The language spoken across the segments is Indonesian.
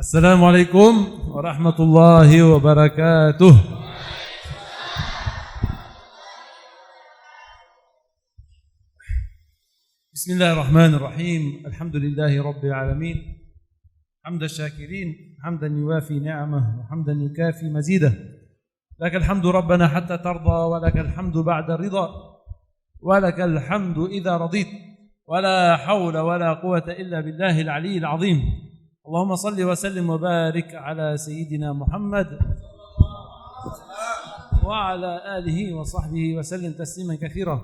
السلام عليكم ورحمة الله وبركاته. بسم الله الرحمن الرحيم. الحمد لله رب العالمين، حمد الشاكرين، حمدا يوافي نعمه وحمدا يكافي مزيده. لك الحمد ربنا حتى ترضى، ولك الحمد بعد الرضا، ولك الحمد إذا رضيت، ولا حول ولا قوة إلا بالله العلي العظيم. اللهم صل وسلم وبارك على سيدنا محمد وعلى آله وصحبه وسلم تسليما كثيرا.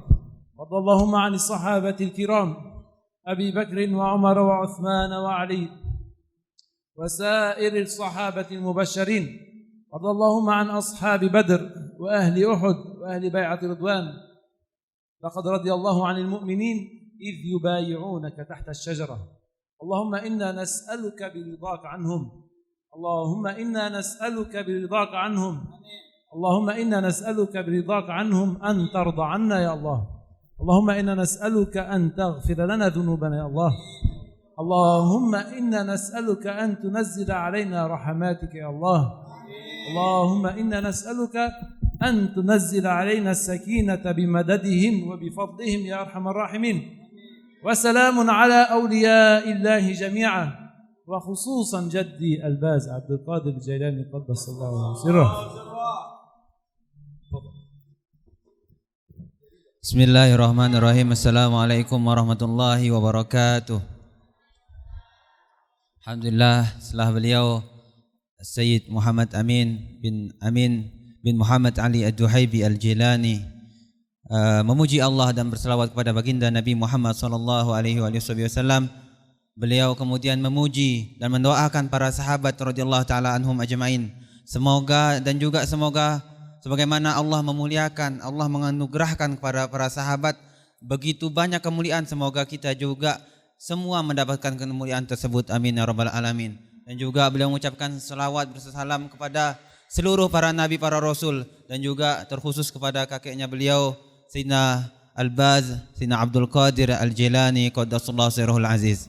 وارض اللهم عن الصحابة الكرام أبي بكر وعمر وعثمان وعلي وسائر الصحابة المبشرين. وارض اللهم عن أصحاب بدر وأهل أحد وأهل بيعة رضوان. لقد رضي الله عن المؤمنين إذ يبايعونك تحت الشجرة. اللهم إنا نسألك برضاك عنهم، اللهم إنا نسألك برضاك عنهم، اللهم إنا نسألك برضاك عنهم أن ترضى عنا يا الله. اللهم إنا نسألك أن تغفر لنا ذنوبنا يا الله. اللهم إنا نسألك أن تنزل علينا رحماتك يا الله. اللهم إنا نسألك أن تنزل علينا السكينة بمددهم وبفضلهم يا أرحم الراحمين. وسلام على أولياء الله جميعا، وخصوصا جدي الباز عبد القادر الجيلاني قدس الله سره. Bismillahirrahmanirrahim. Assalamualaikum warahmatullahi wabarakatuh. Alhamdulillah, setelah beliau Sayyid Muhammad Amin bin Muhammad Ali Ad-Duhaibi Al-Jilani memuji Allah dan berselawat kepada baginda Nabi Muhammad sallallahu alaihi wasallam, beliau kemudian memuji dan mendoakan para sahabat radhiyallahu taala anhum ajmain. Semoga sebagaimana Allah memuliakan, Allah menganugerahkan kepada para sahabat begitu banyak kemuliaan, semoga kita juga semua mendapatkan kemuliaan tersebut. Amin ya rabbal alamin. Dan juga beliau mengucapkan selawat bersalam kepada seluruh para nabi, para rasul, dan juga terkhusus kepada kakeknya beliau Sayyidina Al-Baz, Sayyidina Abdul Qadir Al-Jilani qaddasallahu sirruhul aziz.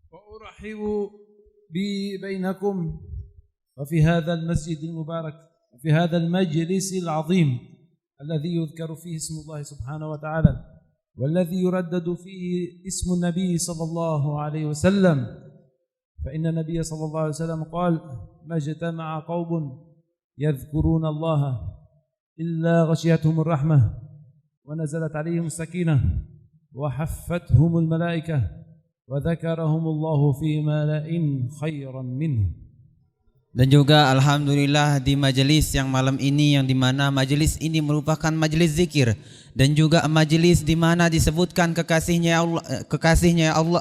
Wa urahibu bi bainakum wa fi hadha al-masjid al-mubarak, في هذا المجلس العظيم الذي يذكر فيه اسم الله سبحانه وتعالى، والذي يردد فيه اسم النبي صلى الله عليه وسلم. فإن النبي صلى الله عليه وسلم قال: ما اجتمع قوم يذكرون الله إلا غشيتهم الرحمة ونزلت عليهم السكينة وحفتهم الملائكة وذكرهم الله في ملأ خيرا منه. Dan juga alhamdulillah di majelis yang malam ini, yang dimana majelis ini merupakan majelis zikir dan juga majelis di mana disebutkan kekasihnya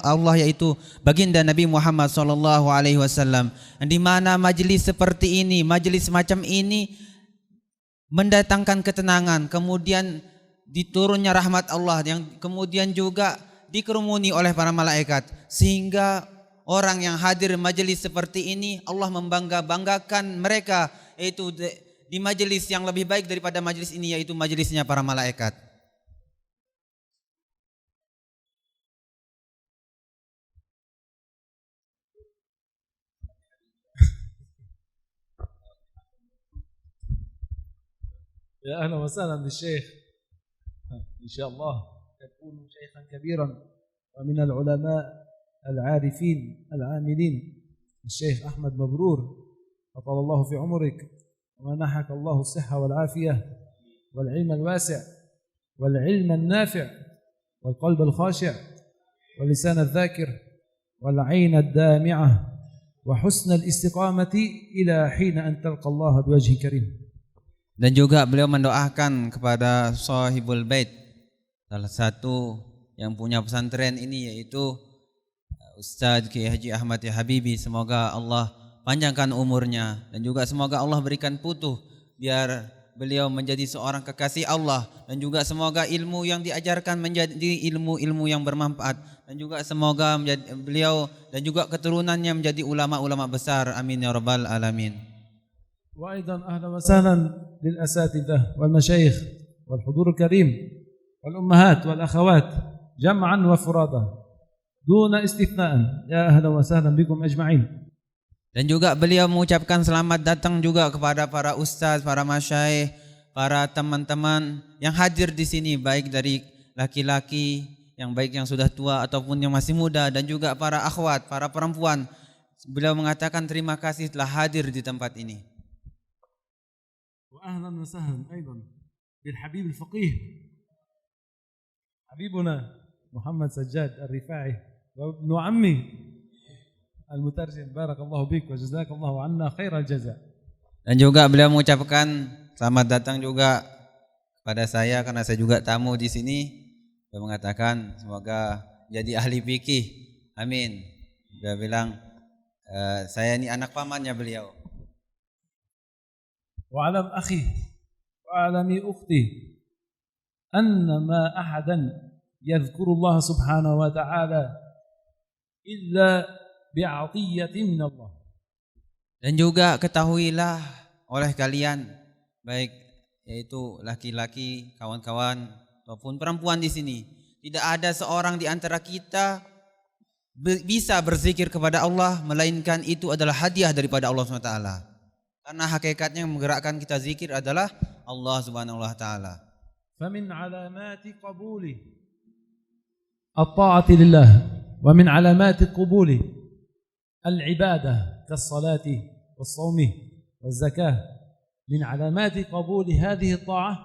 Allah yaitu baginda Nabi Muhammad sallallahu alaihi wasallam. Di mana majelis seperti ini, majelis macam ini mendatangkan ketenangan, kemudian diturunnya rahmat Allah yang kemudian juga dikerumuni oleh para malaikat, sehingga orang yang hadir majelis seperti ini Allah membanggakan mereka, yaitu di majelis yang lebih baik daripada majelis ini, yaitu majelisnya para malaikat. يا أهلا وسهلا بالشيخ، إن شاء الله يكون شيخا كبيرا ومن العلماء العارفين العاملين، الشيخ أحمد مبرور، أطال الله في عمرك ومنحك الله الصحة والعافية والعلم الواسع والعلم النافع والقلب الخاشع واللسان الذاكر والعين الدامعة وحسن الاستقامة إلى حين أن تلقى الله بوجه كريم. Dan juga beliau mendoakan kepada Sahibul Bait, salah satu yang punya pesantren ini, yaitu Ustaz Kiai Haji Ahmad Ya Habibi. Semoga Allah panjangkan umurnya dan juga semoga Allah berikan putuh biar beliau menjadi seorang kekasih Allah, dan juga semoga ilmu yang diajarkan menjadi ilmu-ilmu yang bermanfaat, dan juga semoga beliau dan juga keturunannya menjadi ulama-ulama besar. Amin ya rabbal alamin. وأيضا أهلا وسهلا للأساتذة والمشايخ والحضور الكريم والأمهات والأخوات جمعا وفرادا دون استثناء. يا أهلا وسهلا بكم أجمعين. Dan juga beliau mengucapkan selamat datang juga kepada para ustaz, para masyaikh, para teman-teman yang hadir di sini, baik dari laki-laki, yang baik yang sudah tua ataupun yang masih muda, dan juga para akhwat, para perempuan. Beliau mengatakan terima kasih telah hadir di tempat ini. Wa ahlan wa sahlan aidan bil habib al faqih habibuna Muhammad Sajjad Ar-Rifai wa ibnu ammi al-mutarjim, barakallahu bik wa jazakallahu anna khairal jaza. Dan juga beliau mengucapkan selamat datang juga kepada saya karena saya juga tamu di sini. Beliau mengatakan semoga jadi ahli fikih. Amin. Beliau bilang saya ini anak pamannya beliau. Wa alam akhi wa alami ukhti anna ma ahadan yadhkuru Allah subhanahu wa ta'ala illa bi'atiyatin min Allah. Dan juga ketahuilah oleh kalian, baik yaitu laki-laki, kawan-kawan ataupun perempuan di sini, tidak ada seorang di antara kita bisa berzikir kepada Allah melainkan itu adalah hadiah daripada Allah SWT. Karena hakikatnya yang menggerakkan kita zikir adalah Allah Subhanahu wa taala. Famin alamati qabuli at-ta'ati lillah wa min alamati qabuli al-ibadah kas-salati was-sawmi waz-zakah. Min alamati qabuli hadhihi at-ta'ah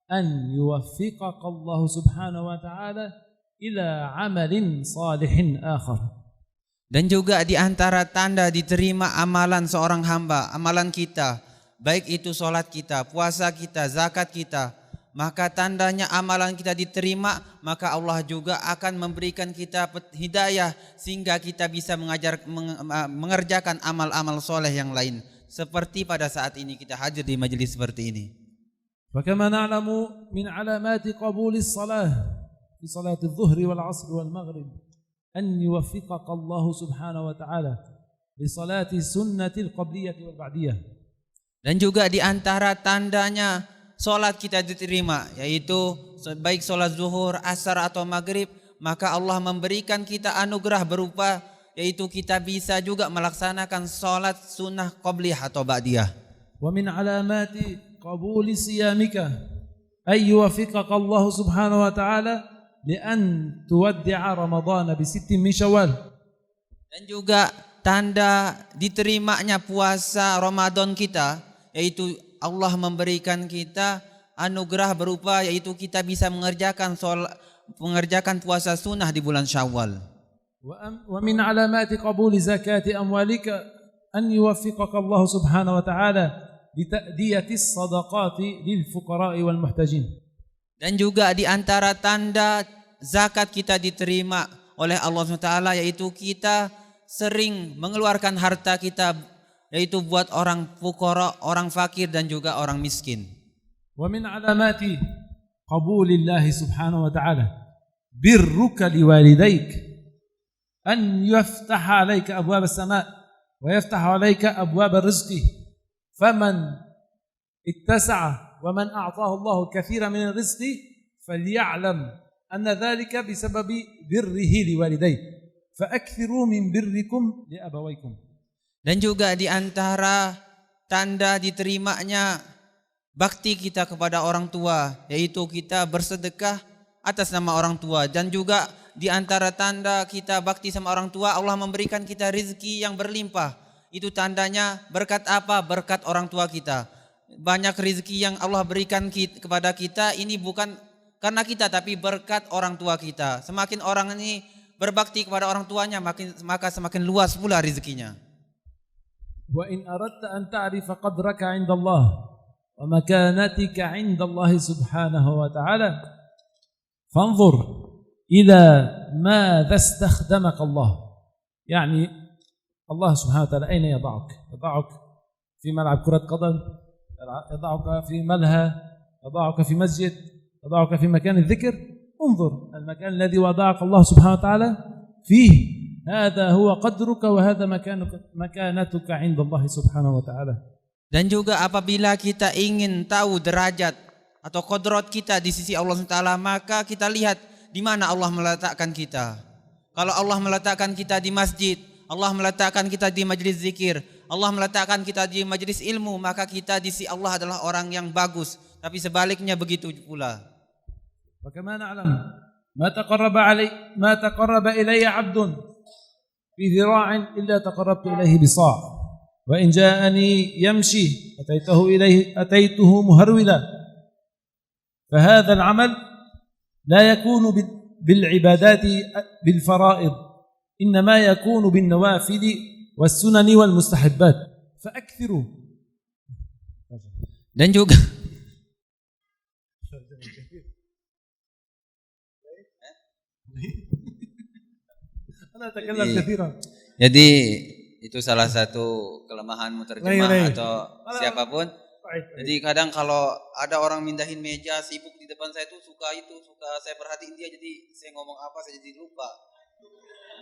an yuwaffiqaka Allah Subhanahu wa ta'ala ila amalin salihin akhar. Dan juga di antara tanda diterima amalan seorang hamba, amalan kita, baik itu sholat kita, puasa kita, zakat kita, maka tandanya amalan kita diterima, maka Allah juga akan memberikan kita hidayah sehingga kita bisa mengerjakan amal-amal soleh yang lain. Seperti pada saat ini kita hadir di majelis seperti ini. Fakama na'lamu min alamati qabulis salah fi salati adh-dhuhri wal 'asr wal maghrib an yuwaffiqaka Allah Subhanahu wa ta'ala li salati sunnatil qabliyah wal ba'diyah. Dan juga di antara tandanya salat kita diterima, yaitu baik salat zuhur, asar atau maghrib, maka Allah memberikan kita anugerah berupa yaitu kita bisa juga melaksanakan salat sunnah qabliyah atau ba'diyah. Wa min alamati qabuli siyamika ay yuwaffiqaka Allah Subhanahu wa ta'ala li'an tuwaddi'a Ramadan bi 6 min Syawal. Dan juga tanda diterimanya puasa Ramadan kita, yaitu Allah memberikan kita anugerah berupa yaitu kita bisa mengerjakan puasa sunnah di bulan Syawal. Wa min alamati qabuli zakati amwalika an yuwaffiqaka Allah Subhanahu wa ta'ala li ta'diyati as-sadaqati lil fuqara'i wal muhtajin. Dan juga di antara tanda zakat kita diterima oleh Allah SWT yaitu kita sering mengeluarkan harta kita yaitu buat orang fuqara, orang fakir dan juga orang miskin. Wa min alamati qabulillahi subhanahu wa ta'ala birruka liwalidayk an yaftaha alayka abwab as-sama' wa yaftaha alayka abwab ar-rizqi faman ittasa'a wa man a'tahu Allah kathiran min ar-rizqi falya'lam anna dhalika bisababi birrihi liwalidayk fa'akthiru min birrikum li abawaykum. Dan juga di antara tanda diterimanya bakti kita kepada orang tua yaitu kita bersedekah atas nama orang tua. Dan juga di antara tanda kita bakti sama orang tua, Allah memberikan kita rezeki yang berlimpah. Itu tandanya berkat apa? Berkat orang tua kita. Banyak rezeki yang Allah berikan kepada kita ini bukan karena kita tapi berkat orang tua kita. Semakin orang ini berbakti kepada orang tuanya maka semakin luas pula rezekinya. Wa in aradta an ta'rifa qadraka 'inda Allah wa makanatika 'inda Allah subhanahu wa ta'ala fanzur ila madha istakhdamaka Allah. Yani Allah subhanahu wa ta'ala aina yada'uk? Yada'uk fi mal'ab kurat qadam, yada'uk fi malha, yada'uk fi masjid, yada'uk fi makan adh-dhikr. انظر المكان الذي وضعك الله سبحانه وتعالى فيه هذا هو قدرك وهذا مكانتك عند الله سبحانه وتعالى. Dan juga apabila kita ingin tahu derajat atau kodrat kita di sisi Allah SWT, maka kita lihat di mana Allah meletakkan kita. Kalau Allah meletakkan kita di masjid, Allah meletakkan kita di majlis zikir, Allah meletakkan kita di majlis ilmu, maka kita di sisi Allah adalah orang yang bagus. Tapi sebaliknya begitu pula. وكما نعلم ما تقرب إلي عبد بذراع إلا تقربت إليه بصاع وإن جاءني يمشي أتيته مهرولا فهذا العمل لا يكون بالعبادات بالفرائض إنما يكون بالنوافل والسنن والمستحبات فأكثروا. Dan juga jadi itu salah satu kelemahanmu terjemah atau siapapun. Jadi kadang kalau ada orang mindahin meja sibuk di depan saya tuh suka saya perhatiin dia, jadi saya ngomong apa saya jadi lupa.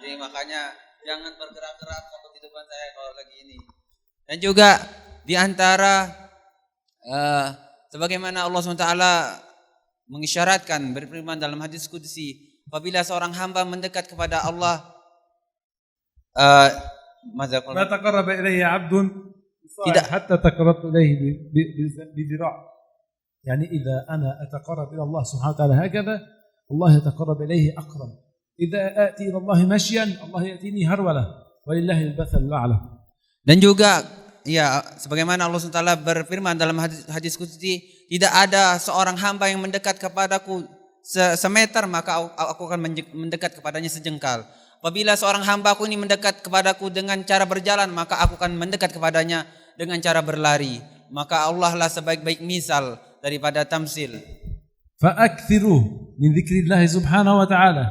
Jadi makanya jangan bergerak-gerak kalau di depan saya kalau lagi ini. Dan juga di antara sebagaimana Allah SWT mengisyaratkan berfirman dalam hadis qudsi, apabila seorang hamba mendekat kepada Allah, ما تقرب إلي عبد حتى تقربت إليه بذراع. يعني إذا أنا أتقرب إلى الله سبحانه وتعالى هكذا الله يتقرب إليه أقرب. إذا آتي إلى الله مشيا الله يأتيني هرولة ولله المثل الأعلى. Dan juga ya sebagaimana Allah SWT berfirman dalam hadis qudsi, tidak ada seorang hamba yang mendekat kepadaku semeter maka aku akan mendekat kepadanya sejengkal. Apabila seorang hambaku ini mendekat kepadaku dengan cara berjalan, maka aku akan mendekat kepadanya dengan cara berlari. Maka Allah lah sebaik-baik misal daripada tamsil. فأكثروا من ذكر الله سبحانه وتعالى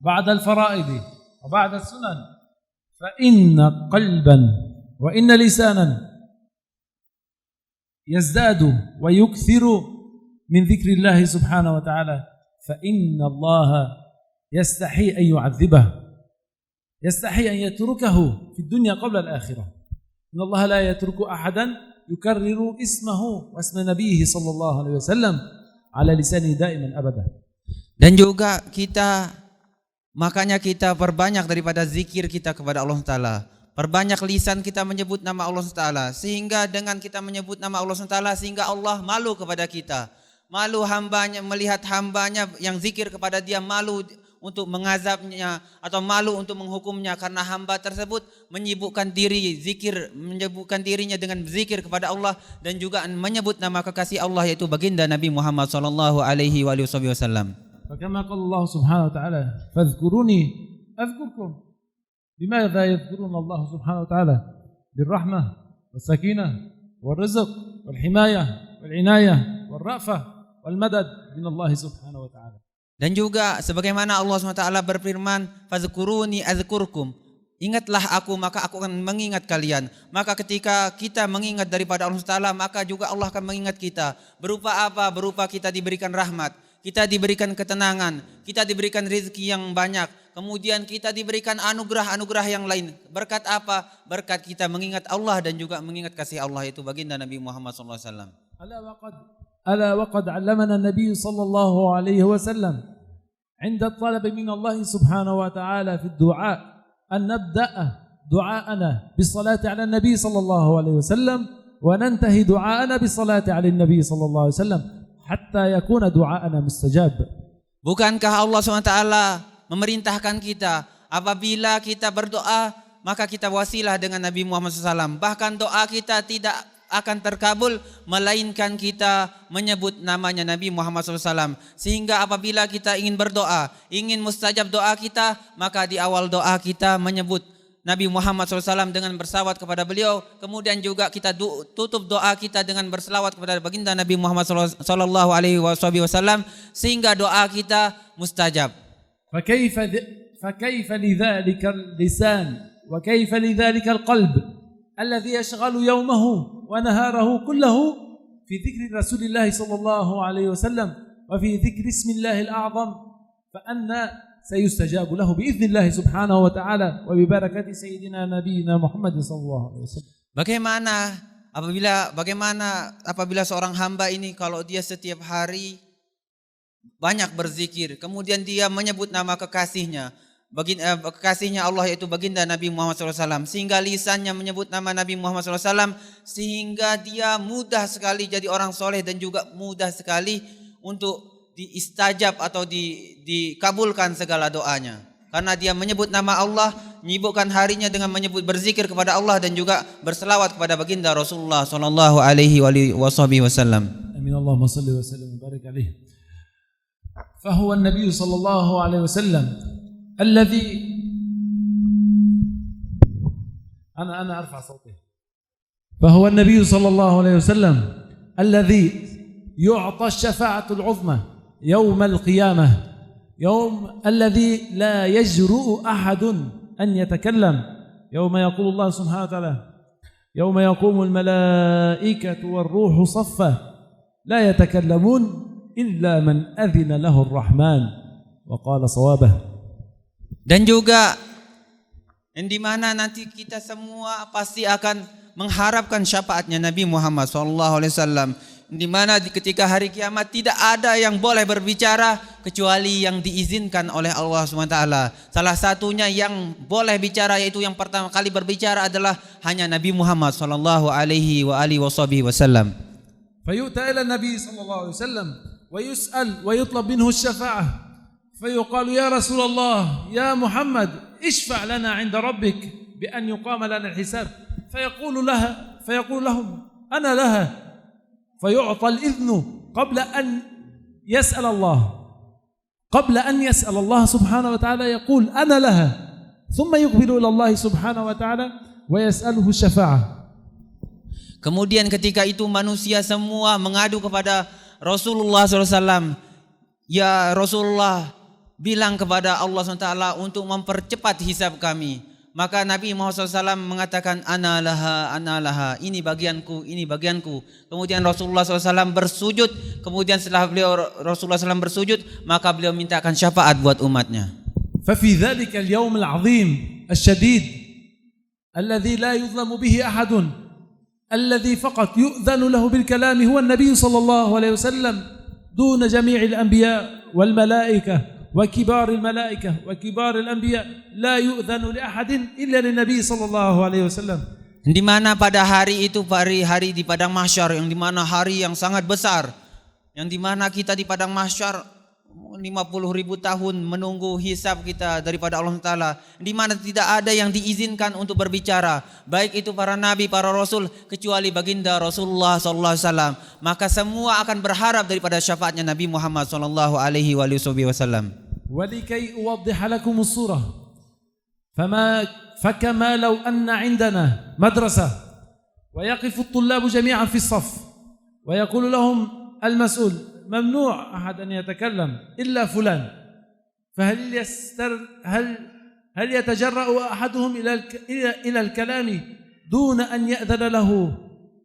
بعد الفرائض وبعد السنن فإن قلبا وإن لسانا يزداد ويكثر من ذكر الله سبحانه وتعالى فإن الله يستحي أن يعذبه يستحي أن يتركه في الدنيا قبل الآخرة. إن الله لا يترك أحدا يكرر اسمه واسم نبيه صلى الله عليه وسلم على لسانه دائما أبدا. Dan juga makanya kita perbanyak daripada zikir kita kepada Allah Taala. Perbanyak lisan kita menyebut nama Allah Taala, sehingga dengan kita menyebut nama Allah Taala sehingga Allah malu kepada kita. Malu hambanya melihat hambanya yang zikir kepada dia, malu untuk mengazabnya atau malu untuk menghukumnya karena hamba tersebut menyibukkan dirinya dengan zikir kepada Allah dan juga menyebut nama kekasih Allah yaitu baginda Nabi Muhammad sallallahu alaihi wasallam. Kama qala Allah Subhanahu wa ta'ala, "Fadhkuruni adhkurkum." Limadha yadhkuruna Allah Subhanahu wa ta'ala? Birrahmah, was-sakinah, war-rizq, wal-himayah, wal-inayah, war-ra'fah, wal-madad min Allah Subhanahu wa ta'ala. Dan juga sebagaimana Allah SWT berfirman, "Fadhkuruni adzkurkum." Ingatlah aku maka aku akan mengingat kalian. Maka ketika kita mengingat daripada Allah SWT, maka juga Allah akan mengingat kita. Berupa apa? Berupa kita diberikan rahmat, kita diberikan ketenangan, kita diberikan rezeki yang banyak. Kemudian kita diberikan anugerah-anugerah yang lain. Berkat apa? Berkat kita mengingat Allah dan juga mengingat kasih Allah itu baginda Nabi Muhammad SAW. ألا وقد علمنا النبي صلى الله عليه وسلم عند الطلب من الله سبحانه وتعالى في الدعاء أن نبدأ دعاءنا بالصلاة على النبي صلى الله عليه وسلم وننتهي دعاءنا بالصلاة على النبي صلى الله عليه وسلم حتى يكون دعاءنا مستجاب. Bukankah Allah SWT memerintahkan kita apabila kita berdoa maka kita wasilah dengan Nabi Muhammad SAW. Bahkan doa kita tidak akan terkabul melainkan kita menyebut namanya Nabi Muhammad SAW. Sehingga apabila kita ingin berdoa, ingin mustajab doa kita, maka di awal doa kita menyebut Nabi Muhammad SAW dengan bersalawat kepada beliau. Kemudian juga kita tutup doa kita dengan berselawat kepada baginda Nabi Muhammad SAW, sehingga doa kita mustajab. فكيف لذلك اللسان وكيف لذلك القلب الذي يشغل يومه ونهاره كله في ذكر رسول الله صلى الله عليه وسلم وفي ذكر اسم الله الأعظم فأن سيستجاب له بإذن الله سبحانه وتعالى وببركة سيدنا نبينا محمد صلى الله عليه وسلم. Bagaimana apabila seorang hamba ini kalau dia setiap hari banyak berzikir, kemudian dia menyebut nama kekasihnya, kekasihnya Allah yaitu baginda Nabi Muhammad SAW, sehingga lisannya menyebut nama Nabi Muhammad SAW, sehingga dia mudah sekali jadi orang soleh dan juga mudah sekali untuk diistajab atau dikabulkan segala doanya. Karena dia menyebut nama Allah, menyibukkan harinya dengan menyebut berzikir kepada Allah dan juga berselawat kepada baginda Rasulullah sallallahu alaihi wasallam. Amin. Allahumma salli wa sallim wa barik alaihi. Fa huwa an-nabiy sallallahu alaihi wasallam alladhi ana arfa صوتي. Fa huwa an-nabiy sallallahu alaihi wasallam alladhi yu'ta ash-shafa'atu al-'uzma yawm al-qiyamah. يوم الذي لا يجرؤ أحد أن يتكلم يوم يقول الله سبحانه وتعالى يوم يقوم الملائكة والروح صفا لا يتكلمون إلا من أذن له الرحمن وقال صوابه. Dan juga di mana nanti kita semua pasti akan mengharapkan syafaatnya Nabi Muhammad SAW, di mana ketika hari kiamat tidak ada yang boleh berbicara kecuali yang diizinkan oleh Allah SWT. Salah satunya yang boleh bicara, yaitu yang pertama kali berbicara adalah hanya Nabi Muhammad sallallahu alaihi wasallam. Fayu'ta ila Nabi sallallahu alaihi wasallam wa yus'al wa yutlab minhu asy-syafa'ah. Fayuqalu ya Rasulullah ya Muhammad ishfa' lana 'inda rabbik bi an yuqama lana al-hisab. Fayaqulu lahum ana laha. فيعطى الإذن قبل أن يسأل الله سبحانه وتعالى يقول أنا لها ثم يقبل إلى الله سبحانه وتعالى ويسأله الشفاعة. Kemudian ketika itu manusia semua mengadu kepada Rasulullah SAW. Ya Rasulullah, bilang kepada Allah SWT untuk mempercepat hisab kami. Maka Nabi Muhammad SAW mengatakan ana laha, ini bagianku. Kemudian Rasulullah SAW bersujud. Kemudian setelah Rasulullah SAW bersujud, maka beliau mintakan syafaat buat umatnya. ففي ذلك اليوم العظيم الشديد الذي لا يظلم به أحد الذي فقط يؤذن له بالكلام هو النبي صلى الله عليه وسلم دون جميع الأنبياء والملائكة وكبار الملائكة وكبار الأنبياء لا يؤذن لأحد إلا للنبي صلى الله عليه وسلم. Di mana pada hari itu, hari di padang mahsyar, yang di mana hari yang sangat besar, yang di mana kita di padang mahsyar 50.000 tahun menunggu hisab kita daripada Allah Taala, di mana tidak ada yang diizinkan untuk berbicara, baik itu para nabi, para rasul, kecuali baginda Rasulullah sallallahu alaihi wasallam. Maka semua akan berharap daripada syafaatnya Nabi Muhammad sallallahu alaihi wasallam. ولكي أوضح لكم الصورة فكما لو أن عندنا مدرسة ويقف الطلاب جميعا في الصف ويقول لهم المسؤول ممنوع أحد أن يتكلم إلا فلان، فهل هل يتجرأ أحدهم إلى الكلام دون أن يأذن له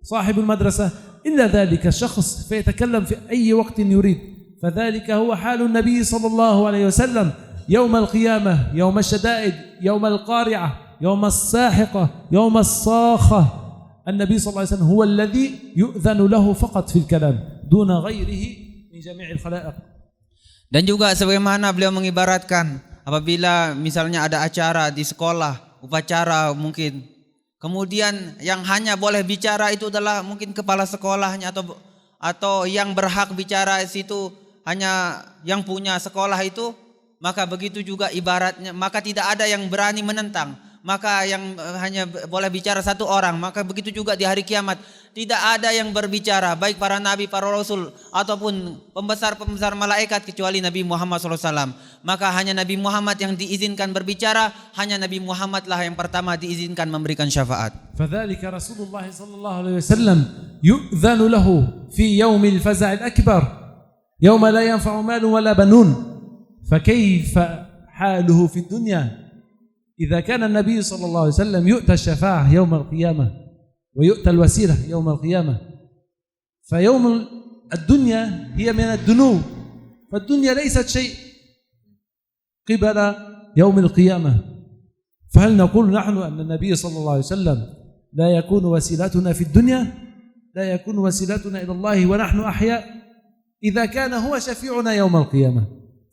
صاحب المدرسة إلا ذلك الشخص فيتكلم في أي وقت يريد. فذلك هو حال النبي صلى الله عليه وسلم يوم القيامة، يوم الشدائد، يوم القارعة، يوم الساحقة، يوم الصاخة. النبي صلى الله عليه وسلم هو الذي يؤذن له فقط في الكلام دون غيره من جميع الخلائق. Dan juga sebagaimana beliau mengibaratkan apabila misalnya ada acara di sekolah, upacara mungkin, kemudian yang hanya boleh bicara itu adalah mungkin kepala sekolahnya atau yang berhak bicara di situ hanya yang punya sekolah itu, maka begitu juga ibaratnya, maka tidak ada yang berani menentang, maka yang hanya boleh bicara satu orang. Maka begitu juga di hari kiamat, tidak ada yang berbicara, baik para nabi, para rasul ataupun pembesar-pembesar malaikat, kecuali Nabi Muhammad SAW. Maka hanya Nabi Muhammad yang diizinkan berbicara, hanya Nabi Muhammad lah yang pertama diizinkan memberikan syafaat. فذلك رسول الله صلى الله عليه وسلم يؤذن له في يوم الفزع الأكبر يوم لا ينفع مال ولا بنون. فكيف حاله في الدنيا إذا كان النبي صلى الله عليه وسلم يؤتى الشفاعة يوم القيامة ويؤتى الوسيلة يوم القيامة. فيوم الدنيا هي من الدنو، فالدنيا ليست شيء قبل يوم القيامة. فهل نقول نحن أن النبي صلى الله عليه وسلم لا يكون وسيلتنا في الدنيا، لا يكون وسيلتنا إلى الله ونحن أحياء؟ إذا كان هو شفيعنا يوم القيامة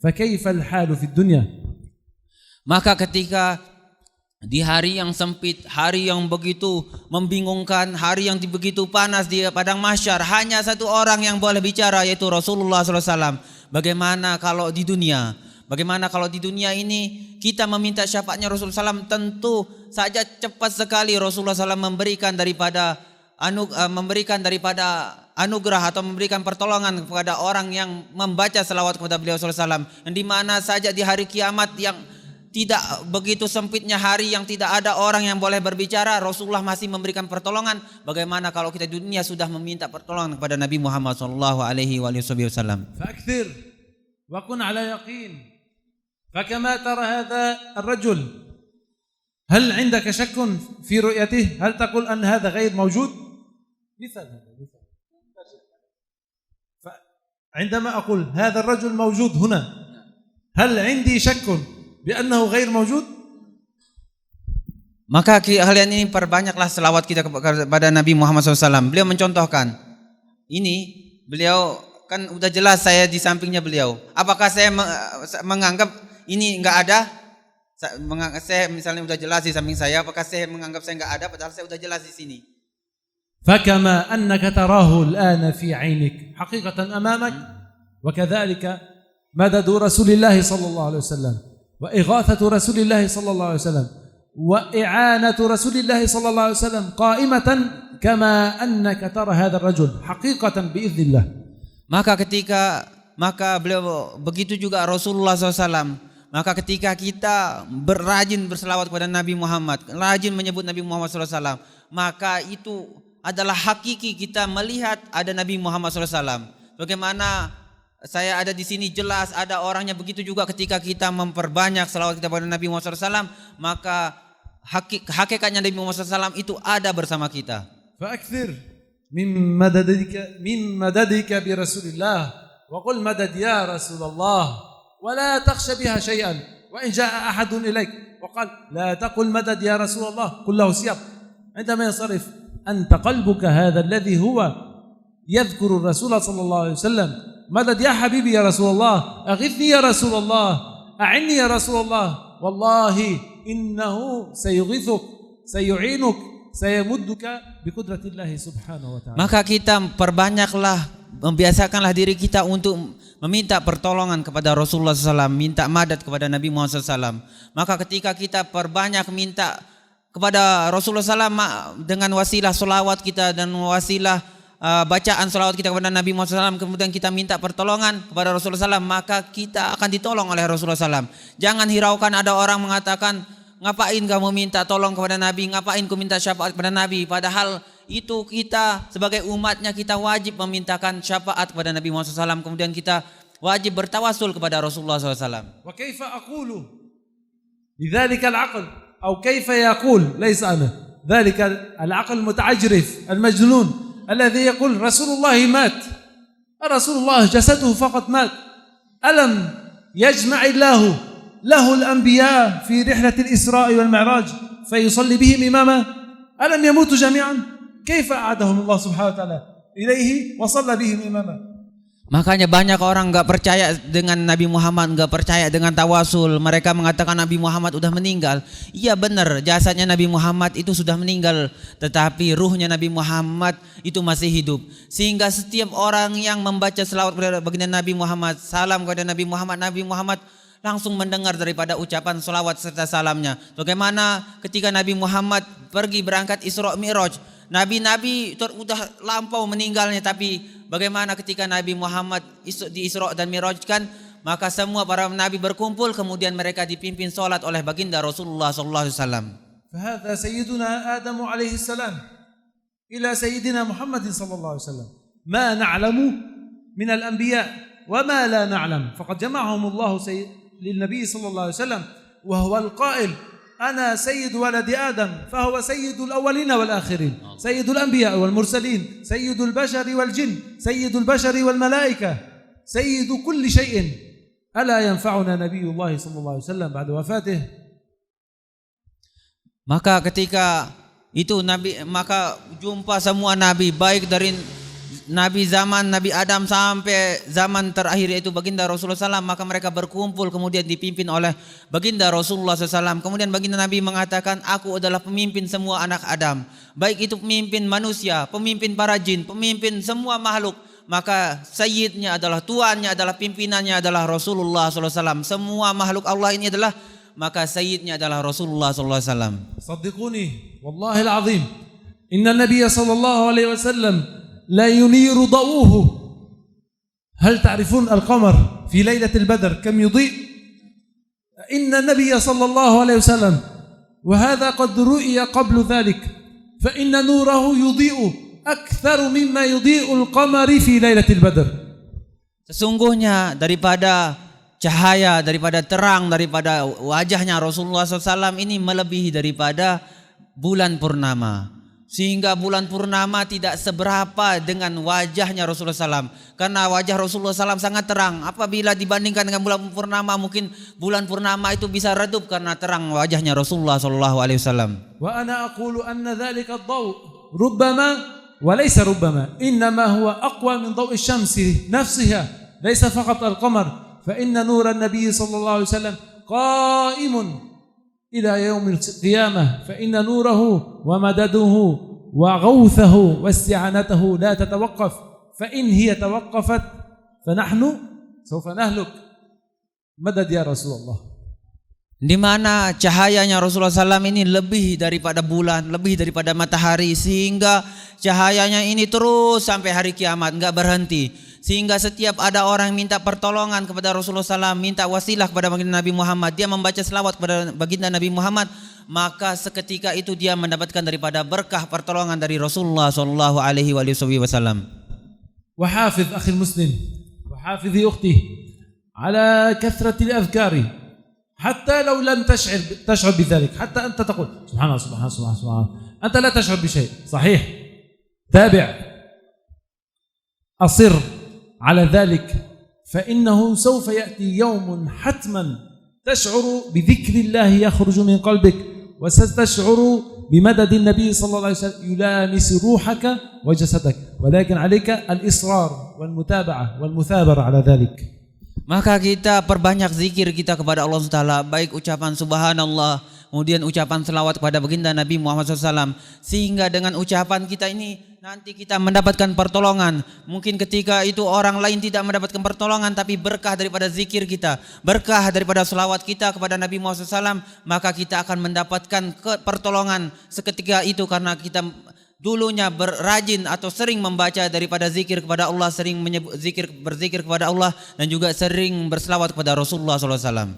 فكيف الحال في الدنيا؟ Maka ketika di hari yang sempit, hari yang begitu membingungkan, hari yang begitu panas di padang mahsyar, hanya satu orang yang boleh bicara, yaitu Rasulullah SAW. Bagaimana kalau di dunia? Bagaimana kalau di dunia ini kita meminta syafaatnya Rasulullah SAW? Tentu saja cepat sekali Rasulullah SAW memberikan daripada anugerah atau memberikan pertolongan kepada orang yang membaca selawat kepada beliau SAW. Dan di mana saja di hari kiamat yang tidak begitu sempitnya hari yang tidak ada orang yang boleh berbicara, Rasulullah masih memberikan pertolongan. Bagaimana kalau kita di dunia sudah meminta pertolongan kepada Nabi Muhammad SAW? فأكثر وكن على يقين. فكما ترى هذا الرجل، هل عندك شك في رؤيته؟ هل تقول أن هذا غير موجود؟ مثال هذا مثال. فعندما أقول هذا الرجل موجود هنا، هل عندي شك بأنه غير موجود؟ Maka kalian ini perbanyaklah selawat kita kepada Nabi Muhammad SAW. Beliau mencontohkan, ini beliau kan udah jelas saya di sampingnya beliau. Apakah saya menganggap ini enggak ada? Saya misalnya udah jelas di samping saya, apakah saya menganggap saya enggak ada padahal saya udah jelas di sini? فكما أنك تراه الآن في عينك حقيقة أمامك، وكذلك مدد رسول الله صلى الله عليه وسلم وإغاثة رسول الله صلى الله عليه وسلم وإعانة رسول الله صلى الله عليه وسلم قائمة كما أنك ترى هذا الرجل حقيقة بإذن الله. Maka beliau begitu juga Rasulullah SAW. Maka ketika kita rajin berselawat kepada Nabi Muhammad, rajin menyebut Nabi Muhammad SAW, maka itu adalah hakiki kita melihat ada Nabi Muhammad SAW. Bagaimana saya ada di sini jelas ada orangnya, begitu juga ketika kita memperbanyak selawat kita pada Nabi Muhammad SAW, maka hakikatnya Nabi Muhammad SAW itu ada bersama kita. فأكثر من مددك برسول الله وقل مدد يا رسول الله ولا تخش بها شيئا، وإن جاء أحد إليك وقال لا تقل مدد يا رسول الله قل له سيب. عندما ينصرف أنت قلبك هذا الذي هو يذكر الرسول صلى الله عليه وسلم، مدد يا حبيبي يا رسول الله، أغثني يا رسول الله، أعني يا رسول الله، والله إنه سيغيثك سيعينك سيمدك بقدرة الله سبحانه وتعالى. Maka kita perbanyaklah, membiasakanlah diri kita untuk meminta pertolongan kepada Rasulullah SAW, minta madad kepada Nabi Muhammad SAW. Maka ketika kita perbanyak minta kepada Rasulullah SAW dengan wasilah solawat kita dan wasilah bacaan solawat kita kepada Nabi Muhammad SAW, kemudian kita minta pertolongan kepada Rasulullah SAW, maka kita akan ditolong oleh Rasulullah SAW. Jangan hiraukan ada orang mengatakan, ngapain kamu minta tolong kepada Nabi, ngapain ku minta syafaat kepada Nabi, padahal itu kita sebagai umatnya kita wajib memintakan syafaat kepada Nabi Muhammad SAW, kemudian kita wajib bertawasul kepada Rasulullah SAW. Wa kaifa aqulu lidhalika al-aql أو كيف يقول ليس أنا ذلك العقل المتعجرف المجنون الذي يقول رسول الله مات، رسول الله جسده فقط مات، ألم يجمع الله له الأنبياء في رحلة الإسراء والمعراج فيصلي بهم إماما؟ ألم يموتوا جميعا؟ كيف أعادهم الله سبحانه وتعالى إليه وصلى بهم إماما؟ Makanya banyak orang enggak percaya dengan Nabi Muhammad, enggak percaya dengan tawasul. Mereka mengatakan Nabi Muhammad sudah meninggal. Iya benar, jasadnya Nabi Muhammad itu sudah meninggal, tetapi ruhnya Nabi Muhammad itu masih hidup. Sehingga setiap orang yang membaca selawat kepada baginda Nabi Muhammad, salam kepada Nabi Muhammad langsung mendengar daripada ucapan selawat serta salamnya. Bagaimana ketika Nabi Muhammad pergi berangkat Isra Mi'raj, nabi-nabi sudah lampau meninggalnya, tapi bagaimana ketika Nabi Muhammad di Isra dan Mi'rajkan, maka semua para nabi berkumpul, kemudian mereka dipimpin salat oleh baginda Rasulullah sallallahu alaihi wasallam. فهذا سيدنا آدم عليه السلام إلى سيدنا محمد صلى الله عليه وسلم ما نعلم من الأنبياء وما لا نعلم، فقد جمعهم الله للنبي صلى الله عليه وسلم وهو القائل أنا سيد ولد آدم فهو سيد الأولين والآخرين، سيد الأنبياء والمرسلين، سيد البشر والجن، سيد البشر والملائكة، سيد كل شيء. ألا ينفعنا نبي الله صلى الله عليه وسلم بعد وفاته؟ Maka ketika itu maka jumpa semua nabi, baik dari Nabi zaman Nabi Adam sampai zaman terakhir yaitu baginda Rasulullah SAW, maka mereka berkumpul kemudian dipimpin oleh baginda Rasulullah SAW. Kemudian baginda Nabi mengatakan, aku adalah pemimpin semua anak Adam, baik itu pemimpin manusia, pemimpin para jin, pemimpin semua makhluk. Maka sayyidnya adalah, tuannya adalah, pimpinannya adalah Rasulullah SAW. Semua makhluk Allah ini adalah, maka sayyidnya adalah Rasulullah SAW. صدقوني والله العظيم إن النبي صلى الله عليه وسلم لا ينير ضوءه. هل تعرفون القمر في ليلة البدر كم يضيء؟ إن النبي صلى الله عليه وسلم وهذا قد رؤي قبل ذلك فإن نوره يضيء أكثر مما يضيء القمر في ليلة البدر. Sesungguhnya daripada cahaya, daripada terang, daripada wajahnya Rasulullah SAW ini melebihi daripada bulan purnama. Sehingga bulan purnama tidak seberapa dengan wajahnya Rasulullah SAW. Karena wajah Rasulullah SAW sangat terang. Apabila dibandingkan dengan bulan purnama, mungkin bulan purnama itu bisa redup karena terang wajahnya Rasulullah SAW. وأنا أقول أن ذلك الضوء ربما وليس ربما إنما هو أقوى من ضوء الشمس نفسها ليس فقط القمر فإن نور النبي صلى الله عليه وسلم قائم إلى يوم القيامة فإن نوره ومدده وغوثه واستعانته لا تتوقف فإن هي توقفت فنحن سوف نهلك. مدد يا رسول الله. Di mana cahayanya Rasulullah SAW ini lebih daripada bulan, lebih daripada matahari, sehingga cahayanya ini terus sampai hari kiamat, enggak berhenti. Sehingga setiap ada orang minta pertolongan kepada Rasulullah SAW, minta wasilah kepada baginda Nabi Muhammad, dia membaca selawat kepada baginda Nabi Muhammad, maka seketika itu dia mendapatkan daripada berkah pertolongan dari Rasulullah SAW. وحافظ أخي المسلم وحافظي أختي على كثرة الأذكار حتى لو لم تشعر بذلك، حتى أنت تقول سبحان الله سبحان الله سبحان الله أنت لا تشعر بشيء، صحيح، تابع، أصر على ذلك فإنه سوف يأتي يوم حتما تشعر بذكر الله يخرج من قلبك وستشعر بمدد النبي صلى الله عليه وسلم يلامس روحك وجسدك، ولكن عليك الإصرار والمتابعة والمثابرة على ذلك. Maka kita perbanyak zikir kita kepada Allah SWT, baik ucapan subhanallah, kemudian ucapan selawat kepada baginda Nabi Muhammad SAW, sehingga dengan ucapan kita ini nanti kita mendapatkan pertolongan. Mungkin ketika itu orang lain tidak mendapatkan pertolongan, tapi berkah daripada zikir kita, berkah daripada selawat kita kepada Nabi Muhammad SAW, maka kita akan mendapatkan pertolongan seketika itu karena kita dulunya berrajin atau sering membaca daripada zikir kepada Allah, sering berzikir kepada Allah, dan juga sering berselawat kepada Rasulullah SAW.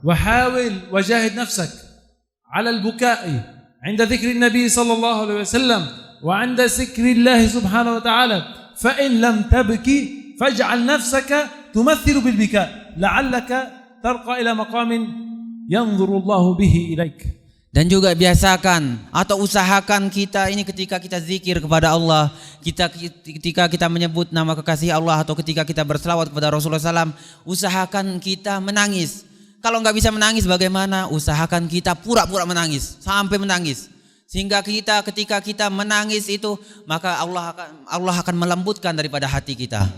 وحاول وجاهد نفسك على البكاء عند ذكر النبي صلى الله عليه وسلم وعند ذكر الله سبحانه وتعالى، فإن لم تبكي فاجعل نفسك تمثل بالبكاء لعلك ترقى إلى مقام ينظر الله به إليك. Dan juga biasakan atau usahakan kita ini ketika kita zikir kepada Allah, ketika kita menyebut nama kekasih Allah, atau ketika kita berselawat kepada Rasulullah SAW, usahakan kita menangis. Kalau nggak bisa menangis bagaimana? Usahakan kita pura-pura menangis sampai menangis, sehingga ketika kita menangis itu, maka Allah akan melembutkan daripada hati kita.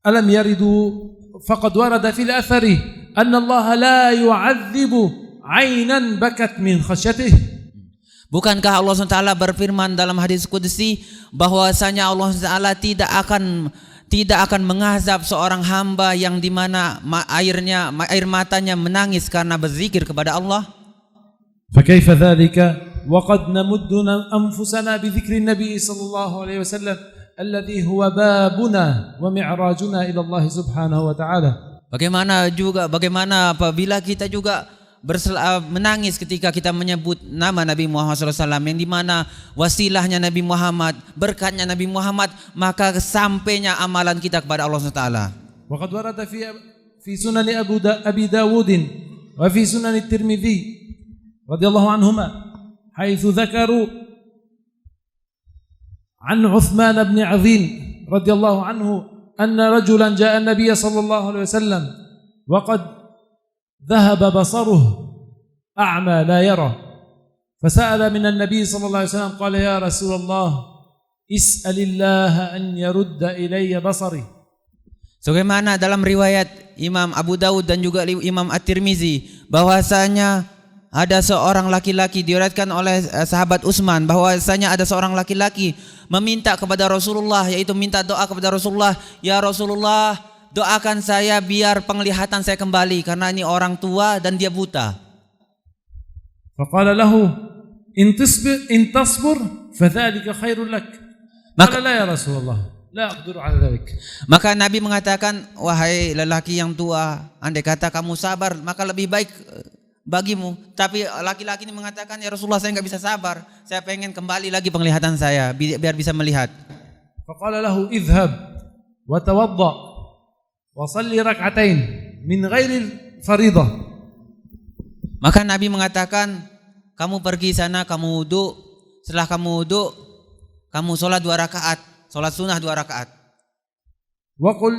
Alam yaridu faqad warada fil athari anna Allah la yu'adzibu ainan bakat min khasyatih. Bukankah Allah SWT berfirman dalam hadis qudsi bahwasanya Allah SWT tidak akan mengazab seorang hamba yang dimana air matanya menangis karena berzikir kepada Allah? فكيف ذلك وقد نمد أنفسنا بذكر النبي صلى الله عليه وسلم الذي هو بابنا ومعراجنا إلى الله سبحانه وتعالى. Bagaimana apabila kita juga menangis ketika kita menyebut nama Nabi Muhammad SAW, yang dimana wasilahnya Nabi Muhammad, berkatnya Nabi Muhammad, maka sampainya amalan kita kepada Allah SWT. وقد ورد في سنن أبي داود وفي سنن الترمذي رضي الله عنهما حيث ذكروا عن عثمان بن عظيم رضي الله عنه أن رجلا جاء النبي صلى الله عليه وسلم وقد ذهب بصره أعمى لا يرى، فسأل من النبي صلى الله عليه وسلم قال يا رسول الله is'alillah an yarudda ilayya basari. Sebagaimana dalam riwayat Imam Abu Dawud dan juga Imam At-Tirmizi bahwasanya ada seorang laki-laki, diriwayatkan oleh sahabat Utsman bahwasanya ada seorang laki-laki meminta kepada Rasulullah, yaitu minta doa kepada Rasulullah, ya Rasulullah, doakan saya biar penglihatan saya kembali karena ini orang tua dan dia buta. Faqala lahu in tasbir fadzalika khairul lak. Qala la ya Rasulullah, la aqdiru ala dhalik. Maka Nabi mengatakan, wahai lelaki yang tua, andai kata kamu sabar maka lebih baik bagimu. Tapi laki-laki ini mengatakan, ya Rasulullah, saya enggak bisa sabar, saya pengen kembali lagi penglihatan saya biar bisa melihat. Faqala lahu idhhab wa tawadda wa salli rak'atain min ghairi faridah. Maka Nabi mengatakan, kamu pergi sana, kamu wudu, setelah kamu wudu kamu salat 2 rakaat, salat sunnah 2 rakaat. Wa qul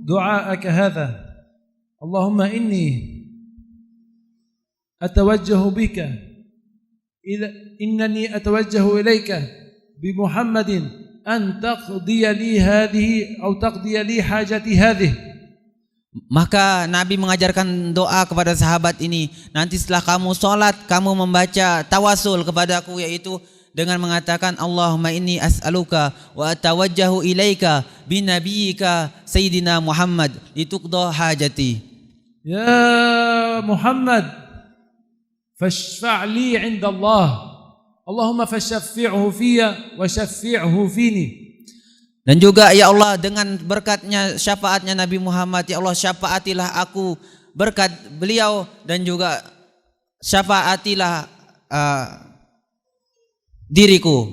du'aaka hadha, Allahumma inni atawajjahu bika innani atawajjahu ilayka bi Muhammadin an taqdiya li hadhihi atau taqdiya li hajati hadhihi. Maka Nabi mengajarkan doa kepada sahabat ini, nanti setelah kamu sholat kamu membaca tawasul kepadaku, yaitu dengan mengatakan Allahumma inni as'aluka wa atawajjahu ilaika bi nabiyyika sayyidina Muhammad lituqda hajati. Ya Muhammad, fashfa' li 'inda Allah. Allahumma fashaffi'hu fiyya wa shaffi'hu fini. Dan juga ya Allah, dengan berkatnya syafaatnya Nabi Muhammad, ya Allah syafaatilah aku berkat beliau dan juga syafaatilah diriku.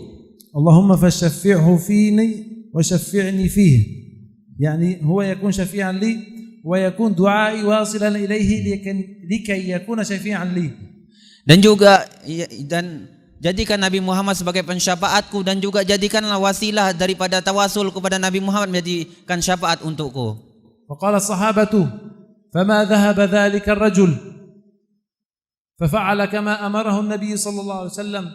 Allahumma fashaffi'hu fini wa shaffi'ni fihi. Yani huwa yakun shafi'an li wa yakun du'ai wasilan ilayhi likay yakuna shafi'an li. Dan juga jadikan Nabi Muhammad sebagai pensyafaatku dan juga jadikanlah wasilah daripada tawasul kepada Nabi Muhammad menjadikan syafaat untukku. Faqala sahabatu fama dhahaba dhalika ar-rajul fafa'ala kama amarahu an-nabiy sallallahu alaihi wasallam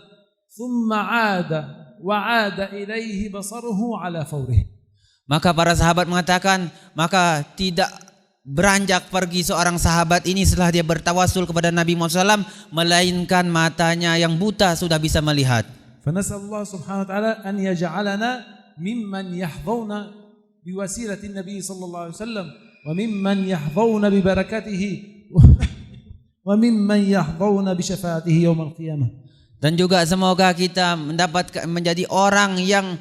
thumma 'ada ilayhi basaruhu ala fawrihi. Maka para sahabat mengatakan, maka tidak beranjak pergi seorang sahabat ini setelah dia bertawasul kepada Nabi Muhammad SAW, melainkan matanya yang buta sudah bisa melihat. Fanasallahu subhanahu wa ta'ala an yaj'alana mimman yahdhawna biwasilati Nabi sallallahu alaihi wasallam wa mimman yahdhawna bi barakatihi wa mimman yahdhawna bi syafaatihi yaumil qiyamah. Dan juga semoga kita menjadi orang yang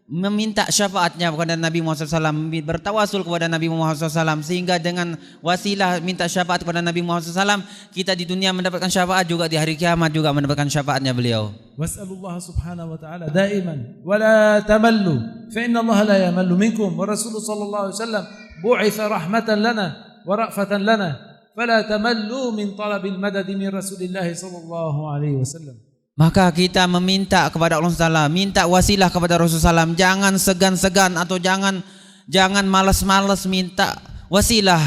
meminta syafaatnya kepada Nabi Muhammad SAW, bertawasul kepada Nabi Muhammad SAW, sehingga dengan wasilah minta syafaat kepada Nabi Muhammad SAW, kita di dunia mendapatkan syafaat, juga di hari kiamat juga mendapatkan syafaatnya beliau. Was'alullah subhanahu wa ta'ala daiman wa la tamallu fa inna Allah la yamallu minkum wa Rasulullah sallallahu alaihi wasallam bu'itha rahmatan lana wa ra'fatan lana fala tamallu min talabil madad min Rasulillah sallallahu alaihi wasallam. Maka kita meminta kepada Allah Taala, minta wasilah kepada Rasulullah SAW. Jangan segan-segan atau jangan malas-malas minta wasilah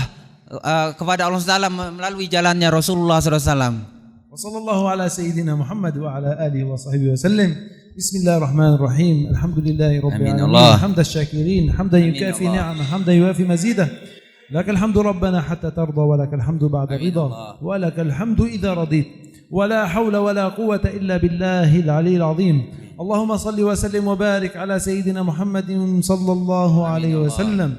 kepada Allah Taala melalui jalannya Rasulullah SAW. Wassallallahu ala sayyidina Muhammad wa ala alihi wa sahbihi wasallam. Bismillahirrahmanirrahim. Alhamdulillahi rabbil alamin. Hamdan syakirin, hamdan yukafi ni'amah, hamdan yuwafi mazidah. Lakal hamdu rabbana hatta tarda wa lakal hamdu ba'da ridha wa lakal hamdu idza radit. ولا حول ولا قوة إلا بالله العلي العظيم. اللهم صل وسلم وبارك على سيدنا محمد صلى الله عليه وسلم.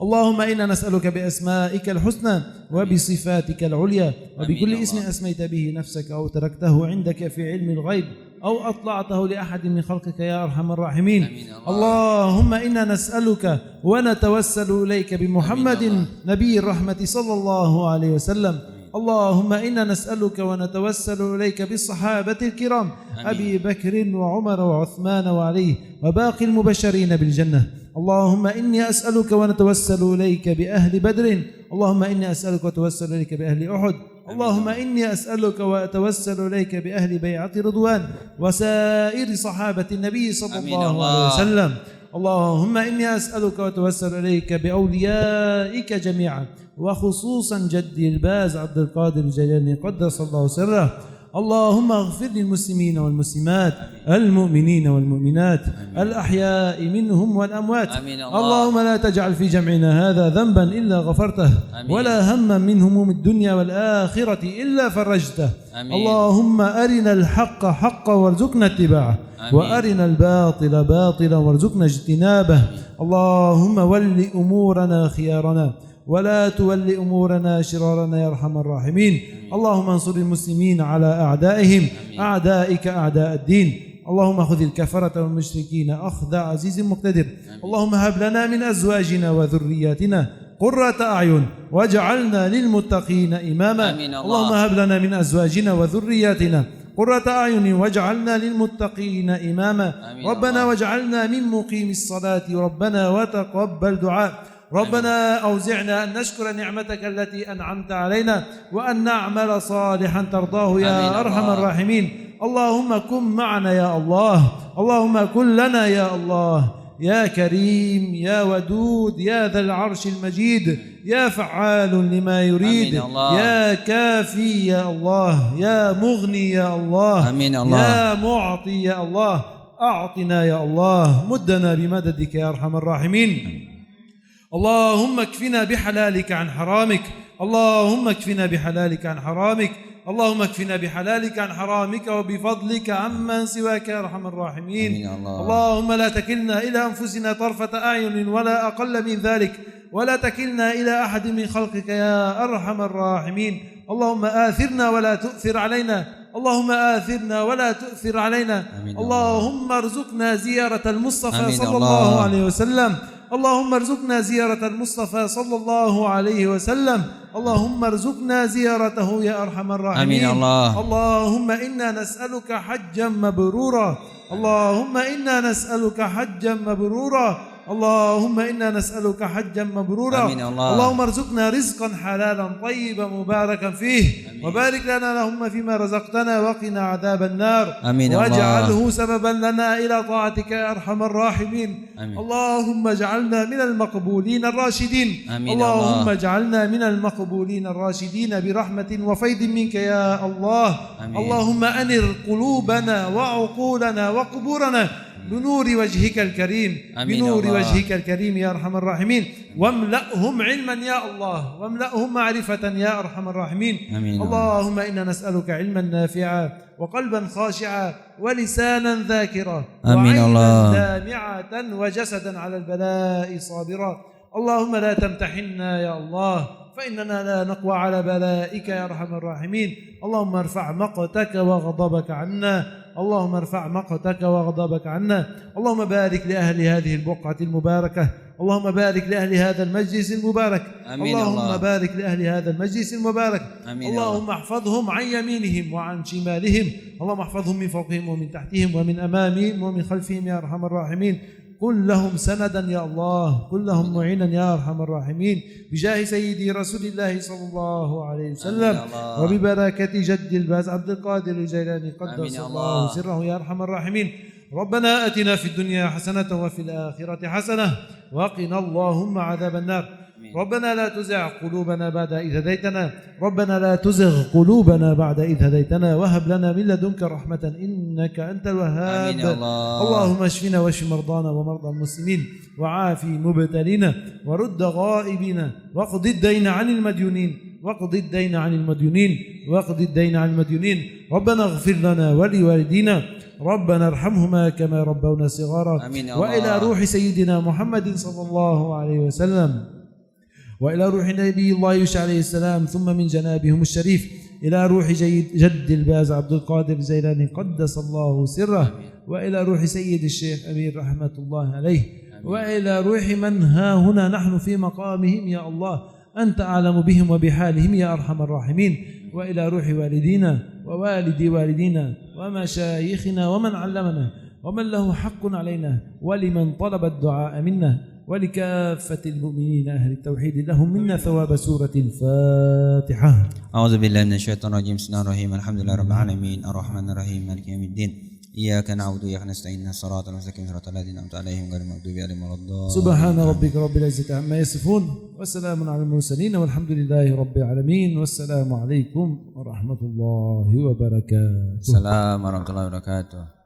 اللهم إنا نسألك بأسمائك الحسنى وبصفاتك العليا وبكل اسم أسميت به نفسك أو تركته عندك في علم الغيب أو أطلعته لأحد من خلقك يا أرحم الراحمين. اللهم إنا نسألك ونتوسل إليك بمحمد نبي الرحمة صلى الله عليه وسلم. اللهم إنا نسألك ونتوسل إليك بالصحابة الكرام أبي بكر وعمر وعثمان وعلي وباقي المبشرين بالجنة. اللهم إني أسألك ونتوسل إليك بأهل بدر. اللهم إني أسألك وأتوسل إليك بأهل أحد. اللهم إني أسألك وأتوسل إليك بأهل بيعة رضوان وسائر صحابة النبي صلى الله عليه وسلم. اللهم إني أسألك وأتوسل إليك بأوليائك جميعا وخصوصا جدي الباز عبد القادر الجيلاني قدس الله سره. اللهم اغفر للمسلمين والمسلمات المؤمنين والمؤمنات الأحياء منهم والأموات. اللهم لا تجعل في جمعنا هذا ذنبا إلا غفرته ولا هما من هموم الدنيا والآخرة إلا فرجته. اللهم أرنا الحق حقا وارزقنا اتباعه وأرنا الباطل باطلا وارزقنا اجتنابه. اللهم ول أمورنا خيارنا ولا تول أمورنا شرارنا يا أرحم الراحمين. اللهم انصر المسلمين على أعدائهم أعدائك أعداء الدين. اللهم خذ الكفرة والمشركين أخذ عزيز مقتدر. اللهم هب لنا من أزواجنا وذرياتنا قرة أعين واجعلنا للمتقين إماما. اللهم هب لنا من أزواجنا وذرياتنا قرة أعين واجعلنا للمتقين إماما. ربنا واجعلنا من مقيم الصلاة ربنا وتقبل دعاء. ربنا أوزعنا أن نشكر نعمتك التي أنعمت علينا وأن نعمل صالحا ترضاه يا أرحم الراحمين. اللهم كن معنا يا الله. اللهم كن لنا يا الله يا كريم يا ودود يا ذا العرش المجيد يا فعال لما يريد يا كافي يا الله يا مغني يا الله يا معطي يا الله. أعطنا يا الله مدنا بمددك يا أرحم الراحمين. اللهم اكفنا بحلالك عن حرامك. اللهم اكفنا بحلالك عن حرامك. اللهم اكفنا بحلالك عن حرامك وبفضلك عمن سواك يا أرحم الراحمين. اللهم لا تكلنا إلى أنفسنا طرفة أعين ولا أقل من ذلك ولا تكلنا إلى أحد من خلقك يا أرحم الراحمين. اللهم آثرنا ولا تؤثر علينا. اللهم آثرنا ولا تؤثر علينا. اللهم ارزقنا زيارة المصطفى صلى الله عليه وسلم. اللهم ارزقنا زيارة المصطفى صلى الله عليه وسلم. اللهم ارزقنا زيارته يا أرحم الراحمين. اللهم إنا نسألك حجا مبرورا. اللهم إنا نسألك حجا مبرورا. اللهم إنا نسألك حجا مبرورا. اللهم ارزقنا رزقا حلالا طيبا مباركا فيه وبارك لنا اللهم فيما رزقتنا وقنا عذاب النار واجعله سببا لنا إلى طاعتك يا أرحم الراحمين. اللهم اجعلنا من المقبولين الراشدين. اللهم اجعلنا من المقبولين الراشدين برحمة وفيض منك يا الله. اللهم أنر قلوبنا وعقولنا وقبورنا بنور وجهك الكريم بنور وجهك الكريم يا أرحم الراحمين. واملأهم علما يا الله واملأهم معرفة يا أرحم الراحمين. اللهم إنا نسألك علما نافعا وقلبا خاشعا ولسانا ذاكرا وعينا دامعة وجسدا على البلاء صابرا. اللهم لا تمتحنا يا الله فإننا لا نقوى على بلائك يا أرحم الراحمين. اللهم ارفع مقتك وغضبك عنا. اللهم ارفع مقتك وغضبك عنا. اللهم بارك لأهل هذه البقعة المباركة. اللهم بارك لأهل هذا المجلس المبارك. اللهم بارك لأهل هذا المجلس المبارك. اللهم احفظهم عن يمينهم وعن شمالهم. اللهم احفظهم من فوقهم ومن تحتهم ومن أمامهم ومن خلفهم يا أرحم الراحمين. كن لهم سندا يا الله كن لهم معينا يا أرحم الراحمين بجاه سيدي رسول الله صلى الله عليه وسلم وببركة جد الباز عبد القادر الجيلاني قدس الله سره يا أرحم الراحمين. ربنا آتنا في الدنيا حسنة وفي الآخرة حسنة وقنا اللهم عذاب النار. ربنا لا تزغ قلوبنا بعد إذ هديتنا. ربنا لا تزغ قلوبنا بعد إذ هديتنا وهب لنا من لدنك رحمة إنك أنت الوهاب. اللهم اشفنا واشف مرضانا ومرضى المسلمين وعافي مبتلينا ورد غائبنا واقض الدين عن المديونين واقض الدين عن المديونين واقض الدين عن المديونين. ربنا اغفر لنا ولوالدينا ربنا ارحمهما كما ربونا صغارا. وإلى روح سيدنا محمد صلى الله عليه وسلم وإلى روح نبي الله يوسف عليه السلام ثم من جنابهم الشريف إلى روح جد الباز عبد القادر الجيلاني قدس الله سره وإلى روح سيد الشيخ أمير رحمة الله عليه وإلى روح من ها هنا نحن في مقامهم يا الله أنت أعلم بهم وبحالهم يا أرحم الراحمين. وإلى روح والدينا ووالدي والدينا ومشايخنا ومن علمنا ومن له حق علينا ولمن طلب الدعاء منا ولكافة المؤمنين أهل التوحيد لهم منا ثواب سورة الفاتحة. أعوذ بالله من الشيطان الرجيم. بسم الله الرحمن الرحيم. الحمد لله رب العالمين الرحمن الرحيم مالك يوم الدين Iyyaka na'budu wa iyyaka nasta'in shiratal mustaqim shiratal ladzina an'amta 'alaihim ghairil maghdubi 'alaihim waladdallin. سبحان ربك رب العزة عما يصفون وسلام على المرسلين والحمد لله رب العالمين والسلام عليكم ورحمة الله وبركاته. Assalamualaikum warahmatullahi wabarakatuh.